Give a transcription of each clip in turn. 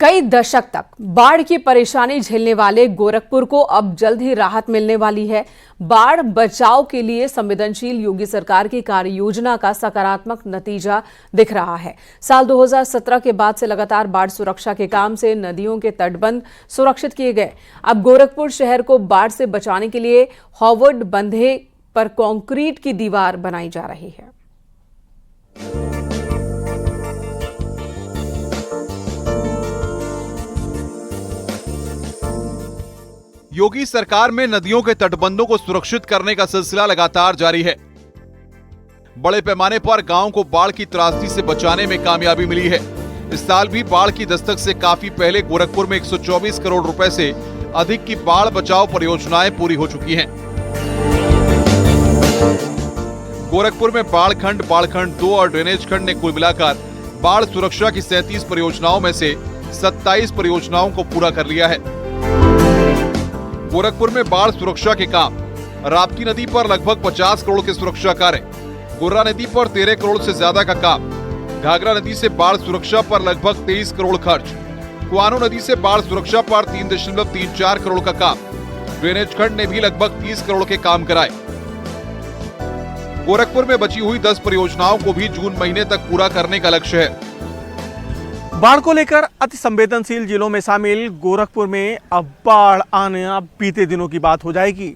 कई दशक तक बाढ़ की परेशानी झेलने वाले गोरखपुर को अब जल्द ही राहत मिलने वाली है। बाढ़ बचाव के लिए संवेदनशील योगी सरकार की कार्य योजना का सकारात्मक नतीजा दिख रहा है। साल 2017 के बाद से लगातार बाढ़ सुरक्षा के काम से नदियों के तटबंध सुरक्षित किए गए। अब गोरखपुर शहर को बाढ़ से बचाने के लिए हॉवर्ड बंधे पर कंक्रीट की दीवार बनाई जा रही है। योगी सरकार में नदियों के तटबंधों को सुरक्षित करने का सिलसिला लगातार जारी है। बड़े पैमाने पर गांव को बाढ़ की त्रासदी से बचाने में कामयाबी मिली है। इस साल भी बाढ़ की दस्तक से काफी पहले गोरखपुर में 124 करोड़ रुपए से अधिक की बाढ़ बचाव परियोजनाएं पूरी हो चुकी हैं। गोरखपुर में बाढ़ खंड 2 और ड्रेनेज खंड ने कुल मिलाकर बाढ़ सुरक्षा की 37 परियोजनाओं में से 27 परियोजनाओं को पूरा कर लिया है। गोरखपुर में बाढ़ सुरक्षा के काम, राप्ती नदी पर लगभग 50 करोड़ के सुरक्षा कार्य, गुर्रा नदी पर 13 करोड़ से ज्यादा का काम, घाघरा नदी से बाढ़ सुरक्षा पर लगभग 23 करोड़ खर्च, कुआनो नदी से बाढ़ सुरक्षा पर 3.34 करोड़ का काम, ड्रेनेज खंड ने भी लगभग 30 करोड़ के काम कराए। गोरखपुर में बची हुई 10 परियोजनाओं को भी जून महीने तक पूरा करने का लक्ष्य है। बाढ़ को लेकर अति संवेदनशील जिलों में शामिल गोरखपुर में अब बाढ़ आने बीते दिनों की बात हो जाएगी।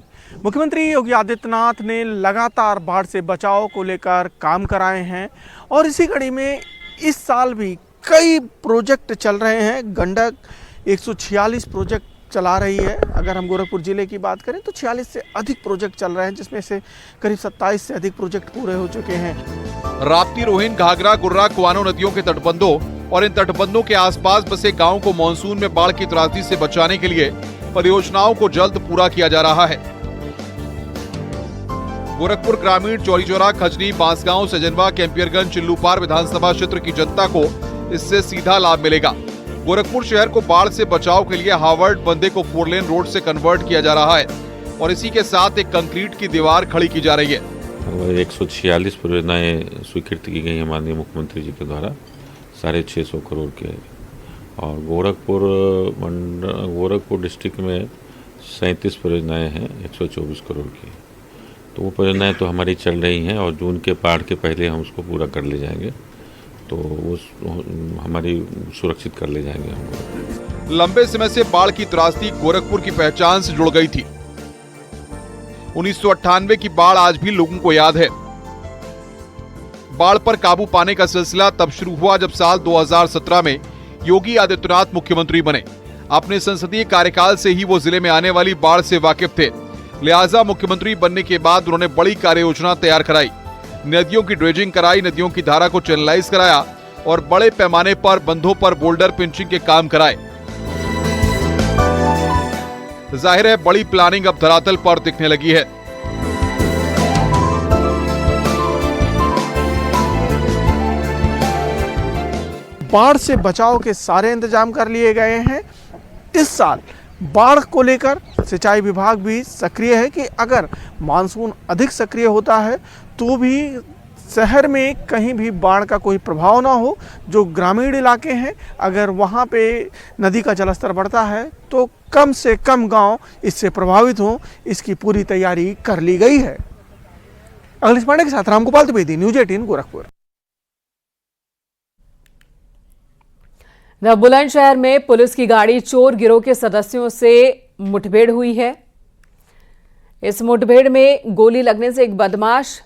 मुख्यमंत्री योगी आदित्यनाथ ने लगातार बाढ़ से बचाव को लेकर काम कराए हैं और इसी कड़ी में इस साल भी कई प्रोजेक्ट चल रहे हैं। गंडक 146 प्रोजेक्ट चला रही है। अगर हम गोरखपुर जिले की बात करें तो 46 से अधिक प्रोजेक्ट चल रहे हैं, जिसमें से करीब 27 से अधिक प्रोजेक्ट पूरे हो चुके हैं। राप्ती, रोहिन, घाघरा, गुर्रा, कुआनो नदियों के तटबंधों और इन तटबंधों के आसपास बसे गांवों को मानसून में बाढ़ की त्रासदी से बचाने के लिए परियोजनाओं को जल्द पूरा किया जा रहा है। गोरखपुर ग्रामीण, चौरीचौरा, खजनी, बांसगांव, सजनवा, कैंपियरगंज, चिल्लूपार विधानसभा क्षेत्र की जनता को इससे सीधा लाभ मिलेगा। गोरखपुर शहर को बाढ़ से बचाव के लिए हार्वर्ड बंधे को 4 लेन रोड से कन्वर्ट किया जा रहा है और इसी के साथ एक कंक्रीट की दीवार खड़ी की जा रही है। 146 परियोजनाएं स्वीकृत की गई है माननीय मुख्यमंत्री जी के द्वारा, 650 करोड़ के। और गोरखपुर डिस्ट्रिक्ट में 37 परियोजनाएं हैं 124 करोड़ की। तो वो परियोजनाएं तो हमारी चल रही हैं और जून के बाढ़ के पहले हम उसको पूरा कर ले जाएंगे, तो वो हमारी सुरक्षित कर ले जाएंगे हम। लंबे समय से बाढ़ की त्रासदी गोरखपुर की पहचान से जुड़ गई थी। 1998 की बाढ़ आज भी लोगों को याद है। बाढ़ पर काबू पाने का सिलसिला तब शुरू हुआ जब साल 2017 में योगी आदित्यनाथ मुख्यमंत्री बने। अपने संसदीय कार्यकाल से ही वो जिले में आने वाली बाढ़ से वाकिफ थे, लिहाजा मुख्यमंत्री बनने के बाद उन्होंने बड़ी कार्य योजना तैयार कराई। नदियों की ड्रेजिंग कराई, नदियों की धारा को चैनलाइज कराया और बड़े पैमाने पर बंधों पर बोल्डर पिंचिंग के काम कराए। जाहिर है बड़ी प्लानिंग अब धरातल पर दिखने लगी है। बाढ़ से बचाव के सारे इंतजाम कर लिए गए हैं। इस साल बाढ़ को लेकर सिंचाई विभाग भी सक्रिय है कि अगर मानसून अधिक सक्रिय होता है तो भी शहर में कहीं भी बाढ़ का कोई प्रभाव ना हो। जो ग्रामीण इलाके हैं, अगर वहाँ पे नदी का जलस्तर बढ़ता है तो कम से कम गांव इससे प्रभावित हों, इसकी पूरी तैयारी कर ली गई है। अखिलेश पांडे के साथ रामगोपाल द्विवेदी, न्यूज़ 18 गोरखपुर। बुलंदशहर में पुलिस की गाड़ी चोर गिरोह के सदस्यों से मुठभेड़ हुई है। इस मुठभेड़ में गोली लगने से एक बदमाश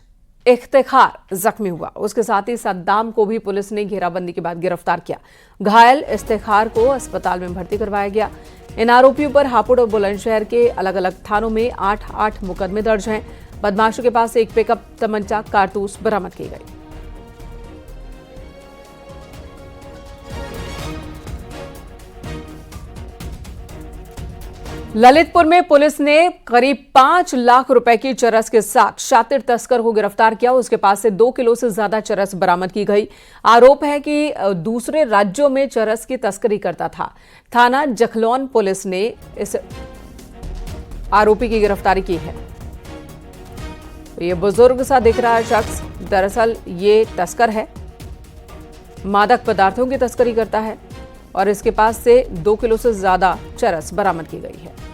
इफ्तिखार जख्मी हुआ। उसके साथ ही सद्दाम को भी पुलिस ने घेराबंदी के बाद गिरफ्तार किया। घायल इफ्तिखार को अस्पताल में भर्ती करवाया गया। इन आरोपियों पर हापुड़ और बुलंदशहर के अलग अलग थानों में 8 मुकदमे दर्ज हैं। बदमाशों के पास से एक पिकअप, तमंचा, कारतूस बरामद की गई। ललितपुर में पुलिस ने करीब 5 लाख रुपए की चरस के साथ शातिर तस्कर को गिरफ्तार किया। उसके पास से 2 किलो से ज्यादा चरस बरामद की गई। आरोप है कि दूसरे राज्यों में चरस की तस्करी करता था। थाना जखलौन पुलिस ने इस आरोपी की गिरफ्तारी की है। ये बुजुर्ग सा दिख रहा शख्स दरअसल ये तस्कर है, मादक पदार्थों की तस्करी करता है। और इसके पास से 2 किलो से ज्यादा चरस बरामद की गई है।